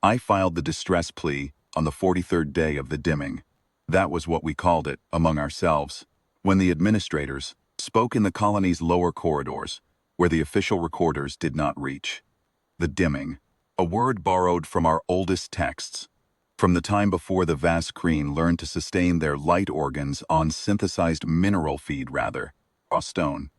I filed the distress plea on the 43rd day of the dimming. That was what we called it among ourselves, when the administrators spoke in the colony's lower corridors, where the official recorders did not reach. The dimming, a word borrowed from our oldest texts, from the time before the Vasskreen learned to sustain their light organs on synthesized mineral feed raw stone.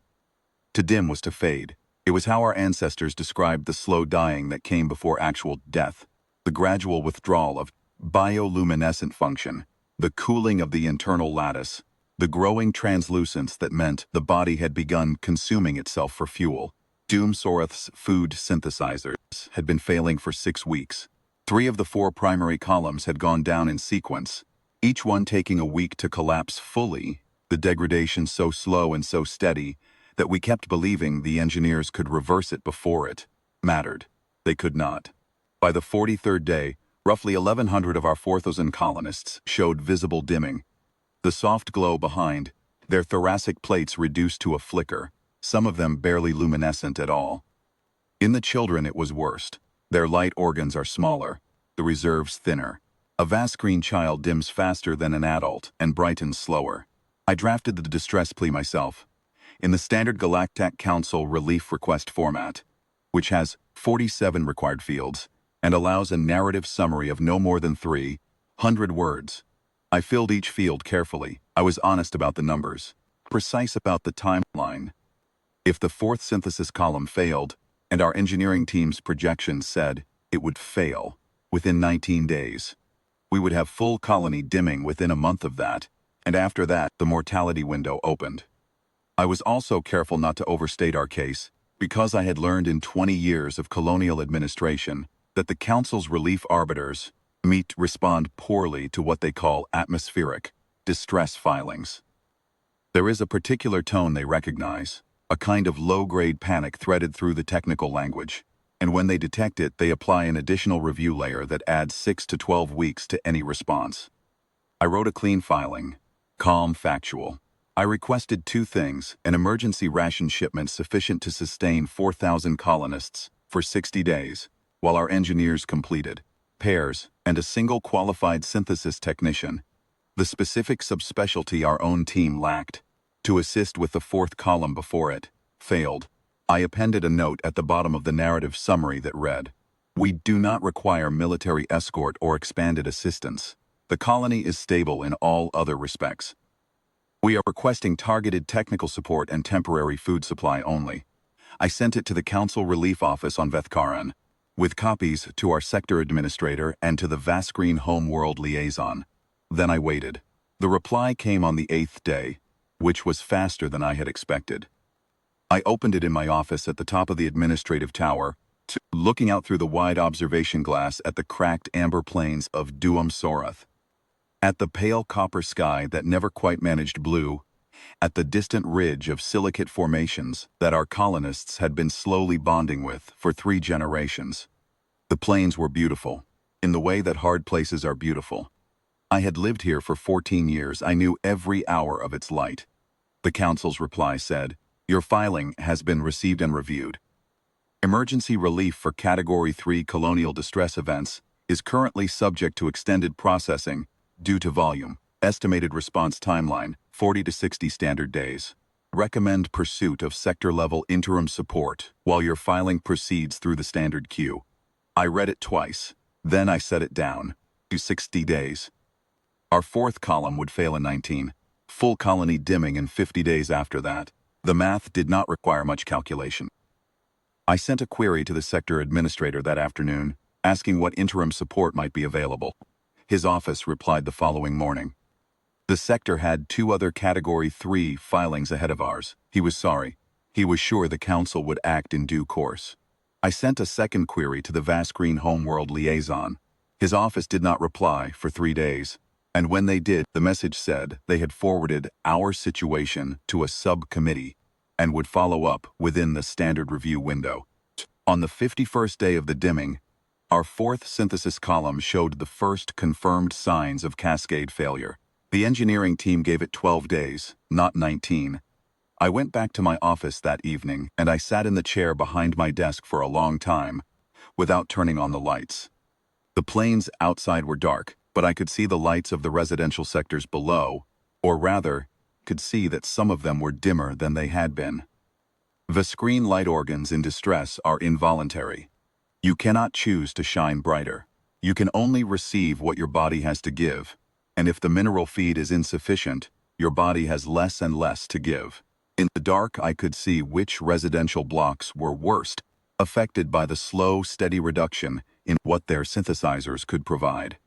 To dim was to fade. It was how our ancestors described the slow dying that came before actual death, the gradual withdrawal of bioluminescent function, the cooling of the internal lattice, the growing translucence that meant the body had begun consuming itself for fuel. Duum-Sorrath's food synthesizers had been failing for 6 weeks. 3 of the 4 primary columns had gone down in sequence, each one taking a week to collapse fully, the degradation so slow and so steady that we kept believing the engineers could reverse it before it mattered. They could not. By the 43rd day, roughly 1,100 of our 4,000 colonists showed visible dimming. The soft glow behind, their thoracic plates reduced to a flicker, some of them barely luminescent at all. In the children it was worst. Their light organs are smaller, the reserves thinner. A Vasskreen child dims faster than an adult and brightens slower. I drafted the distress plea myself, in the standard Galactic Council relief request format, which has 47 required fields and allows a narrative summary of no more than 300 words. I filled each field carefully. I was honest about the numbers, precise about the timeline. If the 4th synthesis column failed, and our engineering team's projections said it would fail within 19 days, we would have full colony dimming within a month of that, and after that the mortality window opened. I was also careful not to overstate our case, because I had learned in 20 years of colonial administration that the Council's relief arbiters respond poorly to what they call atmospheric distress filings. There is a particular tone they recognize, a kind of low-grade panic threaded through the technical language, and when they detect it, they apply an additional review layer that adds 6 to 12 weeks to any response. I wrote a clean filing, calm, factual. I requested 2 things: an emergency ration shipment sufficient to sustain 4,000 colonists for 60 days, while our engineers completed pairs, and a single qualified synthesis technician, the specific subspecialty our own team lacked, to assist with the 4th column before it failed. I appended a note at the bottom of the narrative summary that read, "We do not require military escort or expanded assistance. The colony is stable in all other respects. We are requesting targeted technical support and temporary food supply only." I sent it to the Council Relief Office on Vasskreen, with copies to our sector administrator and to the Vasskreen Homeworld Liaison. Then I waited. The reply came on the 8th day, which was faster than I had expected. I opened it in my office at the top of the administrative tower, looking out through the wide observation glass at the cracked amber plains of Duum-Sorrath, at the pale copper sky that never quite managed blue, at the distant ridge of silicate formations that our colonists had been slowly bonding with for 3 generations. The plains were beautiful, in the way that hard places are beautiful. I had lived here for 14 years. I knew every hour of its light. The Council's reply said, "Your filing has been received and reviewed. Emergency relief for Category 3 colonial distress events is currently subject to extended processing due to volume. Estimated response timeline, 40 to 60 standard days. Recommend pursuit of sector-level interim support while your filing proceeds through the standard queue." I read it twice. Then I set it down to 60 days. Our 4th column would fail in 19. Full colony dimming in 50 days after that. The math did not require much calculation. I sent a query to the sector administrator that afternoon, asking what interim support might be available. His office replied the following morning. The sector had 2 other Category 3 filings ahead of ours. He was sorry. He was sure the Council would act in due course. I sent a second query to the Vasskreen Homeworld Liaison. His office did not reply for 3 days, and when they did, the message said they had forwarded our situation to a subcommittee and would follow up within the standard review window. On the 51st day of the dimming, our 4th synthesis column showed the first confirmed signs of cascade failure. The engineering team gave it 12 days, not 19. I went back to my office that evening, and I sat in the chair behind my desk for a long time, without turning on the lights. The plains outside were dark, but I could see the lights of the residential sectors below, or rather, could see that some of them were dimmer than they had been. Vasskreen light organs in distress are involuntary. You cannot choose to shine brighter. You can only receive what your body has to give, and if the mineral feed is insufficient, your body has less and less to give. In the dark, I could see which residential blocks were worst, affected by the slow, steady reduction in what their synthesizers could provide.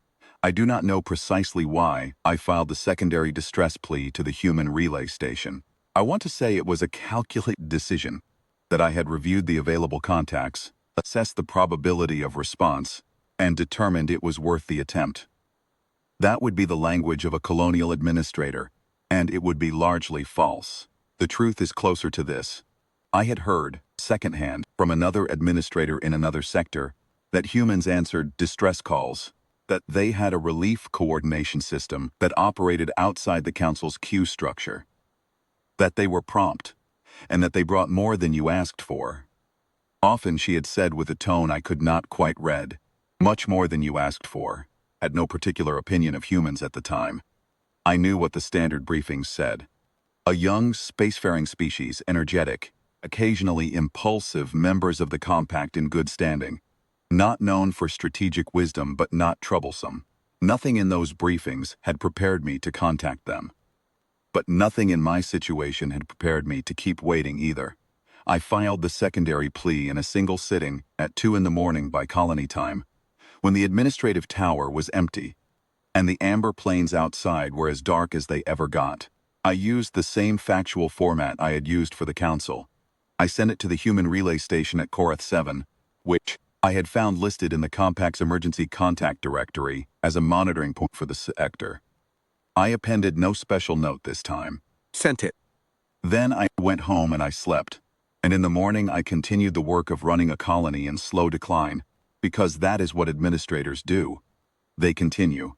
I do not know precisely why I filed the secondary distress plea to the human relay station. I want to say it was a calculated decision, that I had reviewed the available contacts, assessed the probability of response, and determined it was worth the attempt. That would be the language of a colonial administrator, and it would be largely false. The truth is closer to this. I had heard, secondhand, from another administrator in another sector, that humans answered distress calls, that they had a relief coordination system that operated outside the council's queue structure, that they were prompt, and that they brought more than you asked for. Often she had said with a tone I could not quite read, much more than you asked for. Had no particular opinion of humans at the time. I knew what the standard briefings said. A young, spacefaring species, energetic, occasionally impulsive members of the compact in good standing, not known for strategic wisdom but not troublesome. Nothing in those briefings had prepared me to contact them. But nothing in my situation had prepared me to keep waiting either. I filed the secondary plea in a single sitting at 2 in the morning by colony time, when the administrative tower was empty, and the amber plains outside were as dark as they ever got. I used the same factual format I had used for the council. I sent it to the human relay station at Corath 7, which I had found listed in the Compact's emergency contact directory as a monitoring point for the sector. I appended no special note this time. Sent it. Then I went home and I slept, and in the morning I continued the work of running a colony in slow decline, because that is what administrators do. They continue.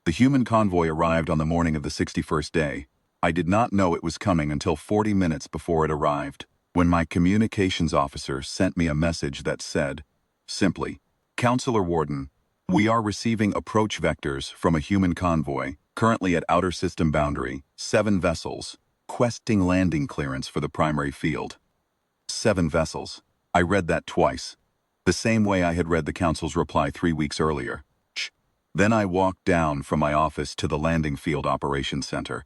The human convoy arrived on the morning of the 61st day. I did not know it was coming until 40 minutes before it arrived, when my communications officer sent me a message that said, simply, Councillor-Warden, we are receiving approach vectors from a human convoy, currently at outer system boundary, 7 vessels, questing landing clearance for the primary field. 7 vessels. I read that twice, the same way I had read the council's reply 3 weeks earlier. Then I walked down from my office to the landing field operations center,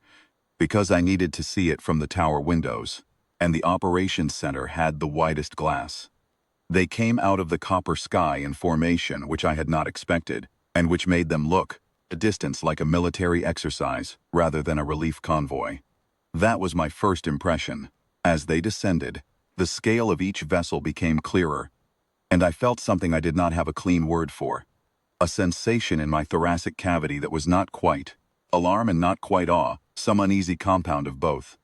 because I needed to see it from the tower windows, and the operations center had the widest glass. They came out of the copper sky in formation which I had not expected, and which made them look, a distance like a military exercise rather than a relief convoy. That was my first impression. As they descended, the scale of each vessel became clearer, and I felt something I did not have a clean word for. A sensation in my thoracic cavity that was not quite alarm and not quite awe, some uneasy compound of both.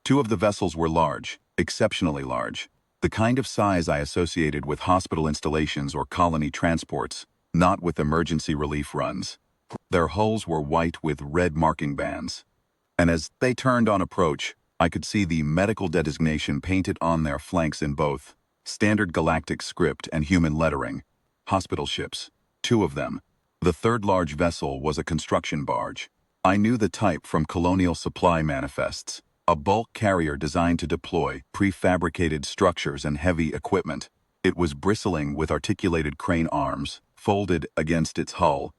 2 of the vessels were large, exceptionally large, the kind of size I associated with hospital installations or colony transports, not with emergency relief runs. Their hulls were white with red marking bands, and as they turned on approach, I could see the medical designation painted on their flanks in both standard galactic script and human lettering. Hospital ships, 2 of them. The 3rd large vessel was a construction barge. I knew the type from colonial supply manifests, a bulk carrier designed to deploy prefabricated structures and heavy equipment. It was bristling with articulated crane arms, folded against its hull,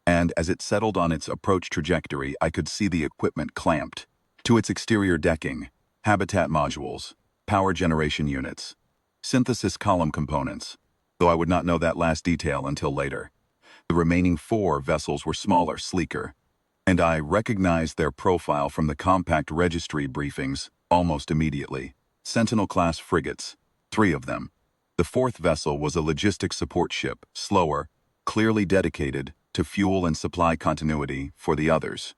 and as it settled on its approach trajectory, I could see the equipment clamped to its exterior decking, habitat modules, power generation units, synthesis column components, though I would not know that last detail until later. The remaining 4 vessels were smaller, sleeker, and I recognized their profile from the compact registry briefings almost immediately. Sentinel-class frigates, 3 of them. The 4th vessel was a logistics support ship, slower, clearly dedicated to fuel and supply continuity for the others.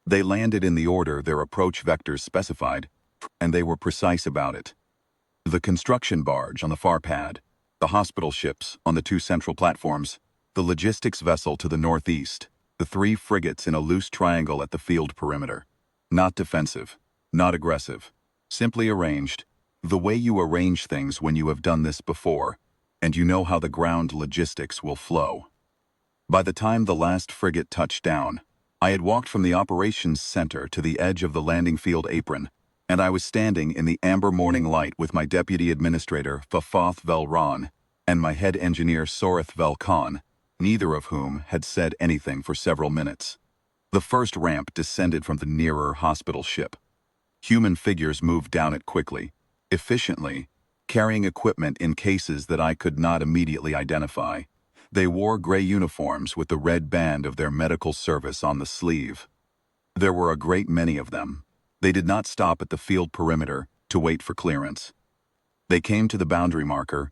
They landed in the order their approach vectors specified, and they were precise about it. The construction barge on the far pad, the hospital ships on the 2 central platforms, the logistics vessel to the northeast, the 3 frigates in a loose triangle at the field perimeter. Not defensive, not aggressive, simply arranged, the way you arrange things when you have done this before, and you know how the ground logistics will flow. By the time the last frigate touched down, I had walked from the operations center to the edge of the landing field apron, and I was standing in the amber morning light with my deputy administrator, Fafath Velron, and my head engineer, Sorrath Velkhan, neither of whom had said anything for several minutes. The first ramp descended from the nearer hospital ship. Human figures moved down it quickly, efficiently, carrying equipment in cases that I could not immediately identify. They wore gray uniforms with the red band of their medical service on the sleeve. There were a great many of them. They did not stop at the field perimeter to wait for clearance. They came to the boundary marker,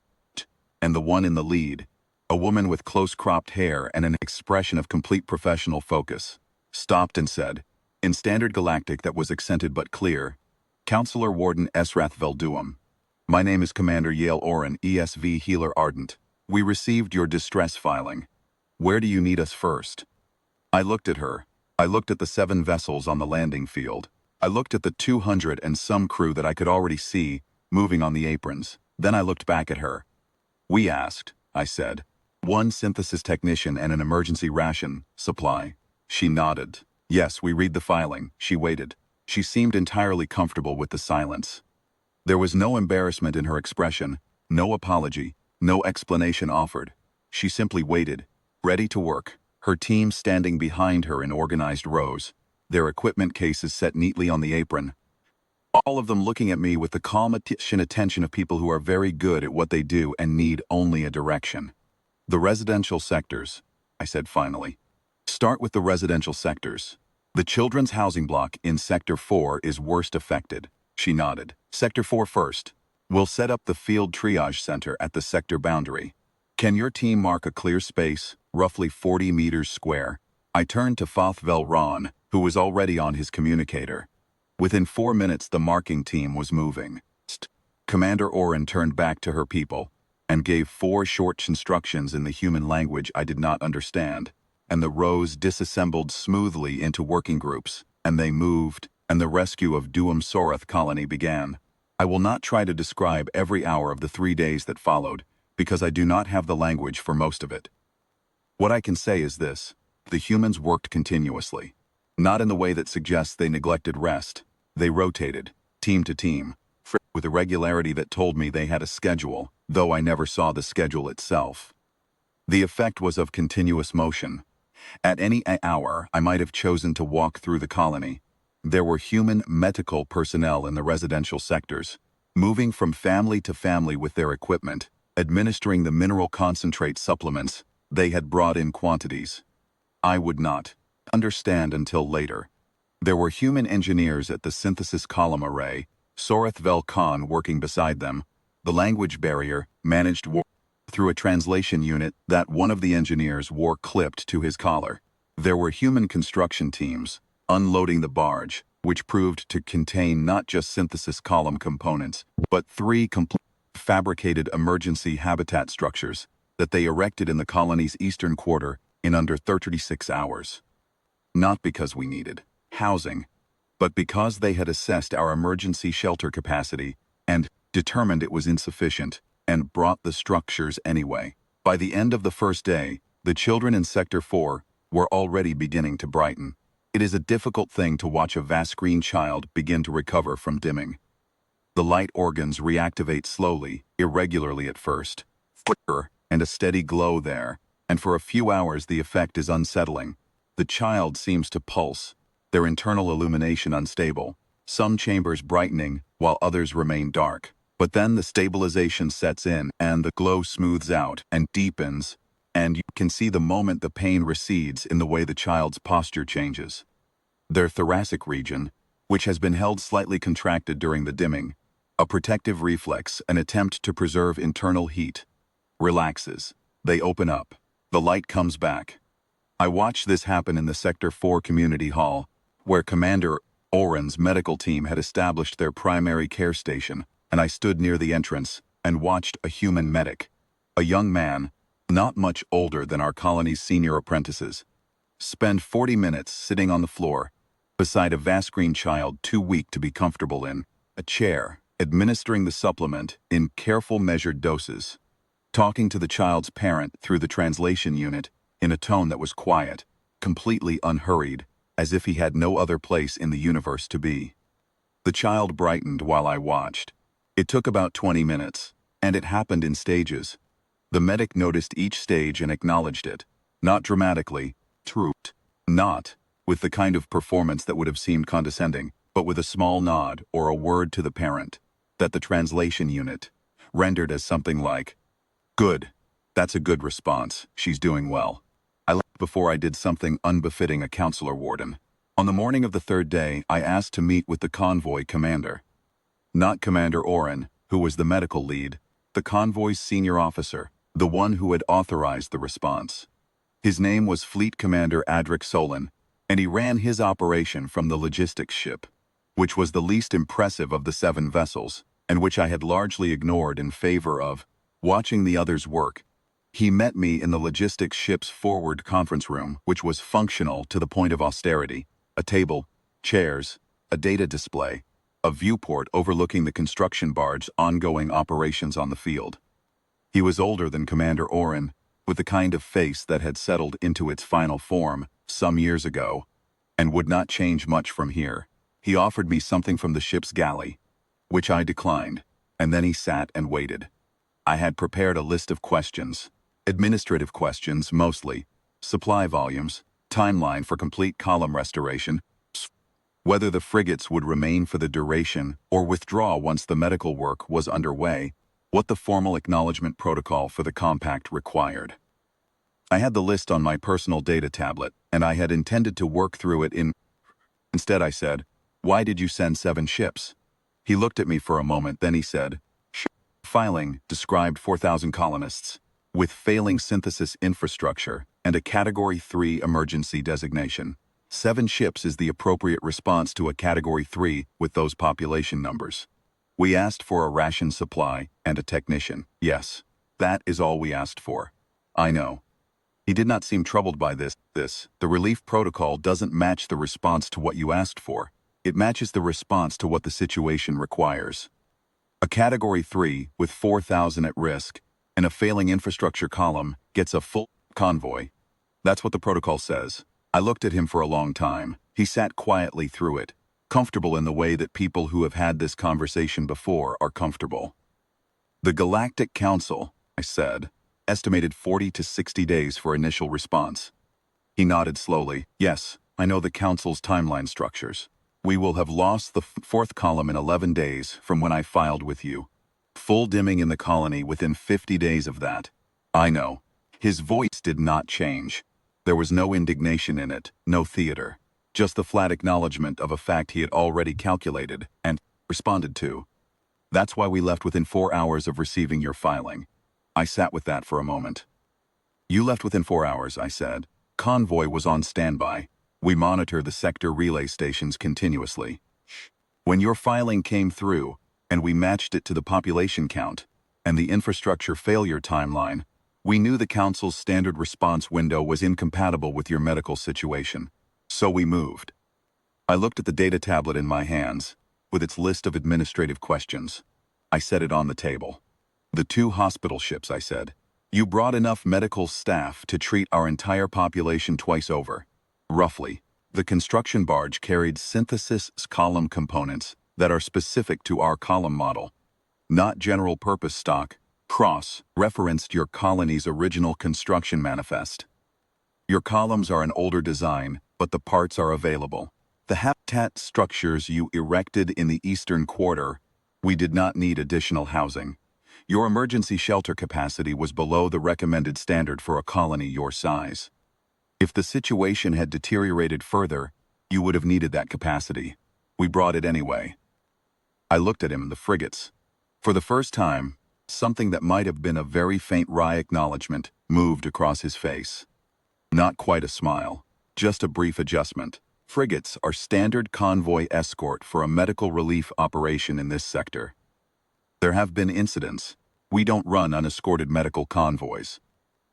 and the one in the lead, a woman with close-cropped hair and an expression of complete professional focus, stopped and said, in standard Galactic that was accented but clear, "Councillor-Warden Esrath Velduum. My name is Commander Yale Oren, ESV Healer Ardent. We received your distress filing. Where do you need us first?" I looked at her. I looked at the 7 vessels on the landing field. I looked at the 200 and some crew that I could already see moving on the aprons. Then I looked back at her. "We asked," I said. "One synthesis technician and an emergency ration supply." She nodded. "Yes, we read the filing." She waited. She seemed entirely comfortable with the silence. There was no embarrassment in her expression, no apology, no explanation offered. She simply waited, ready to work, her team standing behind her in organized rows, their equipment cases set neatly on the apron. All of them looking at me with the calm attention of people who are very good at what they do and need only a direction. "The residential sectors," I said finally. "Start with the residential sectors. The children's housing block in Sector 4 is worst affected." She nodded. "Sector 4 first. We'll set up the field triage center at the sector boundary. Can your team mark a clear space, roughly 40 meters square?" I turned to Fath Velron, who was already on his communicator. Within 4 minutes the marking team was moving. Commander Oren turned back to her people and gave 4 short instructions in the human language I did not understand, and the rows disassembled smoothly into working groups, and they moved, and the rescue of Duum-Sorrath colony began. I will not try to describe every hour of the 3 days that followed, because I do not have the language for most of it. What I can say is this: the humans worked continuously. Not in the way that suggests they neglected rest. They rotated, team to team, with a regularity that told me they had a schedule, though I never saw the schedule itself. The effect was of continuous motion. At any hour, I might have chosen to walk through the colony. There were human medical personnel in the residential sectors, moving from family to family with their equipment, administering the mineral concentrate supplements they had brought in quantities. I would not understand until later. There were human engineers at the synthesis column array, Sorrath Velkhan working beside them. The language barrier managed through a translation unit that one of the engineers wore clipped to his collar. There were human construction teams unloading the barge, which proved to contain not just synthesis column components, but 3 complete fabricated emergency habitat structures that they erected in the colony's eastern quarter in under 36 hours. Not because we needed housing, but because they had assessed our emergency shelter capacity and determined it was insufficient and brought the structures anyway. By the end of the first day, the children in Sector 4 were already beginning to brighten. It is a difficult thing to watch a Vasskreen child begin to recover from dimming. The light organs reactivate slowly, irregularly at first, flicker, and a steady glow there, and for a few hours the effect is unsettling. The child seems to pulse, their internal illumination unstable, some chambers brightening while others remain dark. But then the stabilization sets in and the glow smooths out and deepens, and you can see the moment the pain recedes in the way the child's posture changes. Their thoracic region, which has been held slightly contracted during the dimming, a protective reflex, an attempt to preserve internal heat, relaxes. They open up. The light comes back. I watched this happen in the Sector 4 community hall, where Commander Oren's medical team had established their primary care station, and I stood near the entrance and watched a human medic, a young man, not much older than our colony's senior apprentices, spend 40 minutes sitting on the floor, beside a Vasskreen child too weak to be comfortable in a chair, administering the supplement in careful measured doses, talking to the child's parent through the translation unit, in a tone that was quiet, completely unhurried, as if he had no other place in the universe to be. The child brightened while I watched. It took about 20 minutes, and it happened in stages. The medic noticed each stage and acknowledged it, not dramatically, not with the kind of performance that would have seemed condescending, but with a small nod or a word to the parent, that the translation unit rendered as something like, "Good. That's a good response. She's doing well." I left before I did something unbefitting a councillor-warden. On the morning of the third day, I asked to meet with the convoy commander. Not Commander Oren, who was the medical lead, the convoy's senior officer, the one who had authorized the response. His name was Fleet Commander Adric Solon, and he ran his operation from the logistics ship, which was the least impressive of the 7 vessels, and which I had largely ignored in favor of watching the others work. He met me in the logistics ship's forward conference room, which was functional to the point of austerity: a table, chairs, a data display, a viewport overlooking the construction barge's ongoing operations on the field. He was older than Commander Oren, with the kind of face that had settled into its final form some years ago, and would not change much from here. He offered me something from the ship's galley, which I declined, and then he sat and waited. I had prepared a list of questions, administrative questions mostly, supply volumes, timeline for complete column restoration, whether the frigates would remain for the duration or withdraw once the medical work was underway, what the formal acknowledgement protocol for the compact required. I had the list on my personal data tablet, and I had intended to work through it in... Instead I said, "Why did you send 7 ships?" He looked at me for a moment, then he said, "Filing described 4,000 colonists, with failing synthesis infrastructure and a Category 3 emergency designation. 7 ships is the appropriate response to a Category 3 with those population numbers. We asked for a ration supply and a technician. Yes, that is all we asked for." I know. He did not seem troubled by this. The relief protocol doesn't match the response to what you asked for. It matches the response to what the situation requires. A Category 3 with 4,000 at risk and a failing infrastructure column gets a full convoy. That's what the protocol says. I looked at him for a long time. He sat quietly through it, comfortable in the way that people who have had this conversation before are comfortable. "The Galactic Council," I said, "estimated 40 to 60 days for initial response." He nodded slowly. "Yes, I know the Council's timeline structures. We will have lost the 4th column in 11 days from when I filed with you. Full dimming in the colony within 50 days of that." I know. His voice did not change. There was no indignation in it, no theater. Just the flat acknowledgement of a fact he had already calculated and responded to. "That's why we left within 4 hours of receiving your filing." I sat with that for a moment. "You left within 4 hours," I said. "Convoy was on standby. We monitor the sector relay stations continuously. When your filing came through, and we matched it to the population count and the infrastructure failure timeline, we knew the Council's standard response window was incompatible with your medical situation. So we moved." I looked at the data tablet in my hands, with its list of administrative questions. I set it on the table. "The 2 hospital ships," I said. "You brought enough medical staff to treat our entire population twice over. Roughly, the construction barge carried synthesis column components that are specific to our column model, not general-purpose stock. Cross-referenced your colony's original construction manifest. Your columns are an older design, but the parts are available. The habitat structures you erected in the eastern quarter, we did not need additional housing. Your emergency shelter capacity was below the recommended standard for a colony your size. If the situation had deteriorated further, you would have needed that capacity. We brought it anyway." I looked at him, the frigates. For the first time, something that might have been a very faint wry acknowledgement moved across his face. Not quite a smile, just a brief adjustment. Frigates are standard convoy escort for a medical relief operation in this sector. There have been incidents. We don't run unescorted medical convoys.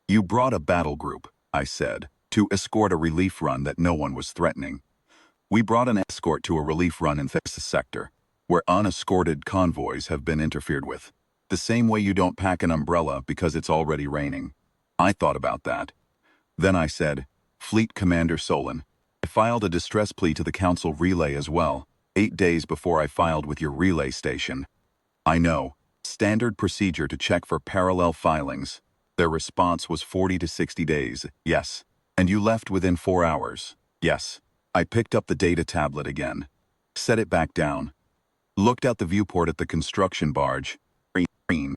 You brought a battle group, I said, to escort a relief run that no one was threatening. We brought an escort to a relief run in this sector, where unescorted convoys have been interfered with. The same way you don't pack an umbrella because it's already raining. I thought about that. Then I said, Fleet Commander Solon, I filed a distress plea to the Council relay as well, 8 days before I filed with your relay station. I know. Standard procedure to check for parallel filings. Their response was 40 to 60 days, yes. And you left within 4 hours, yes. I picked up the data tablet again. Set it back down. Looked out the viewport at the construction barge. Green.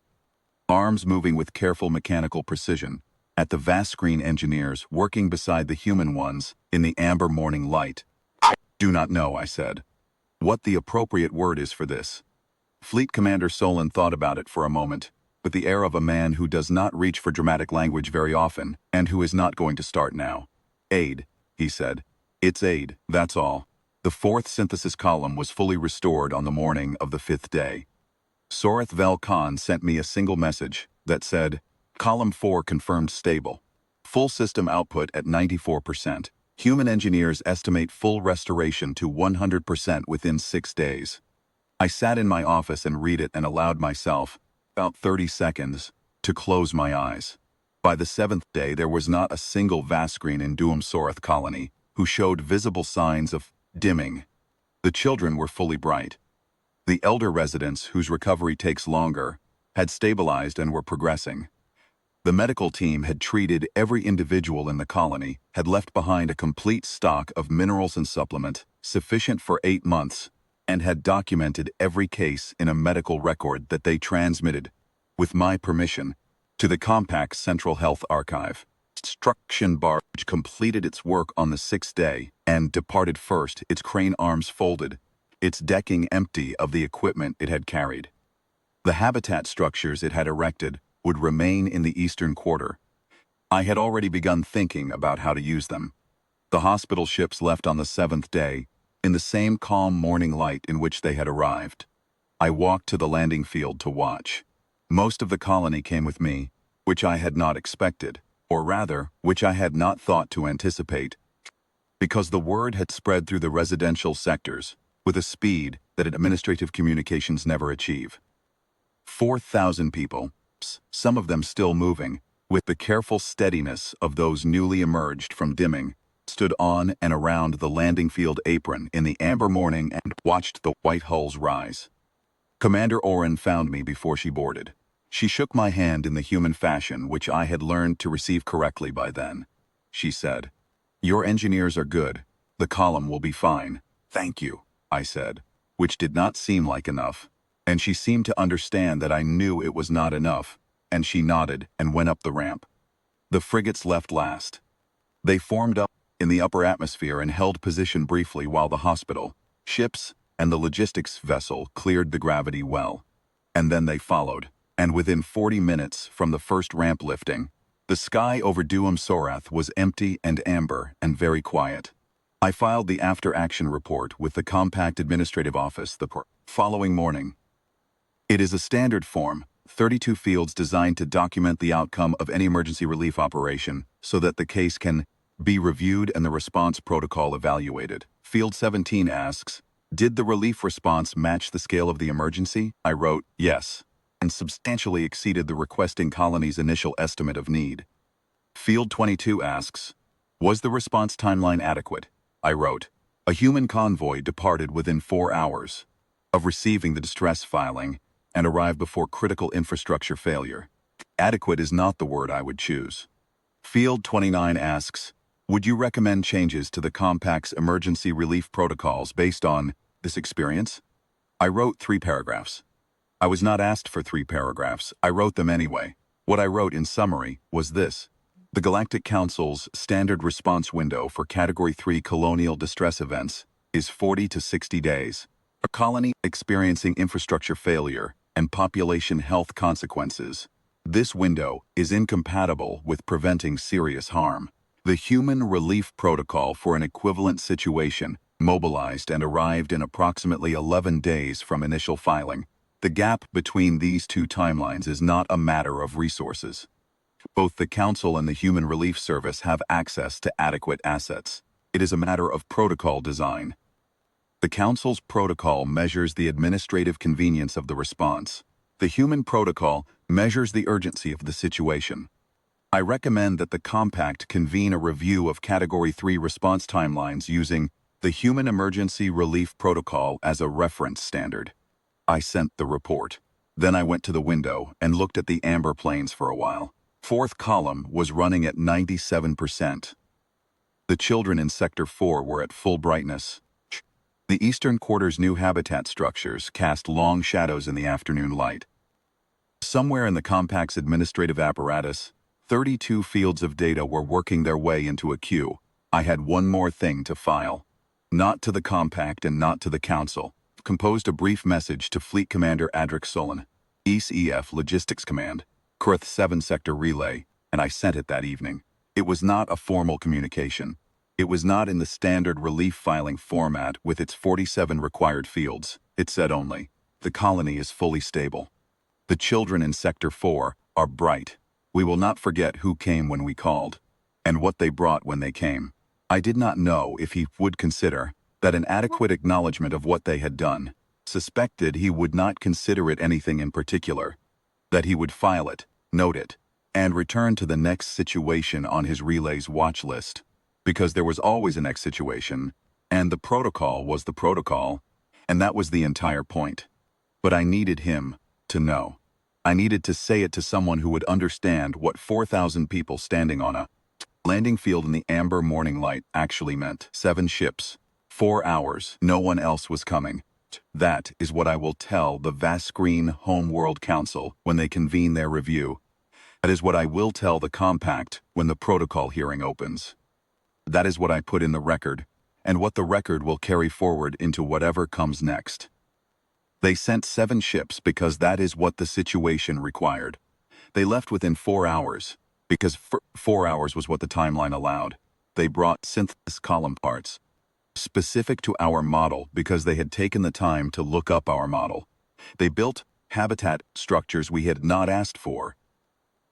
Arms moving with careful mechanical precision. At the Vasskreen engineers working beside the human ones in the amber morning light. I do not know, I said. What the appropriate word is for this. Fleet Commander Solon thought about it for a moment, with the air of a man who does not reach for dramatic language very often, and who is not going to start now. Aid, he said. It's aid, that's all. The 4th synthesis column was fully restored on the morning of the 5th day. Sorrath Vel Khan sent me a single message that said, Column 4 confirmed stable. Full system output at 94%. Human engineers estimate full restoration to 100% within 6 days. I sat in my office and read it and allowed myself, about 30 seconds, to close my eyes. By the 7th day, there was not a single Vasskreen in Duum-Sorrath colony who showed visible signs of dimming. The children were fully bright. The elder residents, whose recovery takes longer, had stabilized and were progressing. The medical team had treated every individual in the colony, had left behind a complete stock of minerals and supplement, sufficient for 8 months, and had documented every case in a medical record that they transmitted, with my permission, to the Compact's Central Health Archive. Construction barge completed its work on the 6th day and departed first, its crane arms folded, its decking empty of the equipment it had carried. The habitat structures it had erected would remain in the eastern quarter. I had already begun thinking about how to use them. The hospital ships left on the 7th day, in the same calm morning light in which they had arrived. I walked to the landing field to watch. Most of the colony came with me, which I had not expected, or rather, which I had not thought to anticipate, because the word had spread through the residential sectors with a speed that administrative communications never achieve. 4,000 people, some of them still moving, with the careful steadiness of those newly emerged from dimming, stood on and around the landing field apron in the amber morning and watched the white hulls rise. Commander Oren found me before she boarded. She shook my hand in the human fashion which I had learned to receive correctly by then. She said, Your engineers are good. The column will be fine. Thank you, I said, which did not seem like enough, and she seemed to understand that I knew it was not enough, and she nodded and went up the ramp. The frigates left last. They formed up in the upper atmosphere and held position briefly while the hospital, ships, and the logistics vessel cleared the gravity well. And then they followed, and within 40 minutes from the first ramp lifting, the sky over Duum-Sorrath was empty and amber and very quiet. I filed the after-action report with the Compact Administrative Office the following morning. It is a standard form, 32 fields designed to document the outcome of any emergency relief operation so that the case can be reviewed and the response protocol evaluated. Field 17 asks, Did the relief response match the scale of the emergency? I wrote, yes, and substantially exceeded the requesting colony's initial estimate of need. Field 22 asks, Was the response timeline adequate? I wrote, A human convoy departed within 4 hours of receiving the distress filing and arrived before critical infrastructure failure. Adequate is not the word I would choose. Field 29 asks, Would you recommend changes to the Compact's emergency relief protocols based on this experience? I wrote 3 paragraphs. I was not asked for 3 paragraphs. I wrote them anyway. What I wrote in summary was this. The Galactic Council's standard response window for Category 3 colonial distress events is 40 to 60 days. A colony experiencing infrastructure failure and population health consequences. This window is incompatible with preventing serious harm. The Human Relief Protocol for an equivalent situation mobilized and arrived in approximately 11 days from initial filing. The gap between these 2 timelines is not a matter of resources. Both the Council and the Human Relief Service have access to adequate assets. It is a matter of protocol design. The Council's protocol measures the administrative convenience of the response. The Human Protocol measures the urgency of the situation. I recommend that the Compact convene a review of Category 3 response timelines using the Human Emergency Relief Protocol as a reference standard. I sent the report. Then I went to the window and looked at the amber planes for a while. Fourth column was running at 97%. The children in Sector 4 were at full brightness. The eastern quarter's new habitat structures cast long shadows in the afternoon light. Somewhere in the Compact's administrative apparatus, 32 fields of data were working their way into a queue. I had one more thing to file. Not to the Compact and not to the Council. Composed a brief message to Fleet Commander Adric Solon, ECF Logistics Command, Kurth 7 Sector Relay, and I sent it that evening. It was not a formal communication. It was not in the standard relief filing format with its 47 required fields. It said only, the colony is fully stable. The children in Sector 4 are bright. We will not forget who came when we called, and what they brought when they came. I did not know if he would consider that an adequate acknowledgement of what they had done. Suspected he would not consider it anything in particular. That he would file it, note it, and return to the next situation on his relay's watch list. Because there was always a next situation, and the protocol was the protocol, and that was the entire point. But I needed him to know. I needed to say it to someone who would understand what 4,000 people standing on a landing field in the amber morning light actually meant. 7 ships, 4 hours, no one else was coming. That is what I will tell the Vasskreen Homeworld Council when they convene their review. That is what I will tell the Compact when the protocol hearing opens. That is what I put in the record, and what the record will carry forward into whatever comes next. They sent 7 ships because that is what the situation required. They left within 4 hours, because 4 hours was what the timeline allowed. They brought synthesis column parts, specific to our model because they had taken the time to look up our model. They built habitat structures we had not asked for,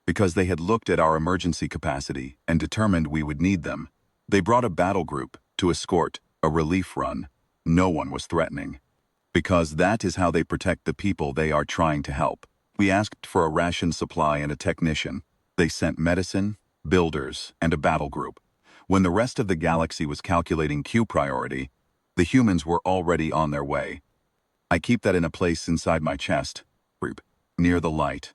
because they had looked at our emergency capacity and determined we would need them. They brought a battle group to escort a relief run. No one was threatening. Because that is how they protect the people they are trying to help. We asked for a ration supply and a technician. They sent medicine, builders, and a battle group. When the rest of the galaxy was calculating queue priority, the humans were already on their way. I keep that in a place inside my chest, near the light.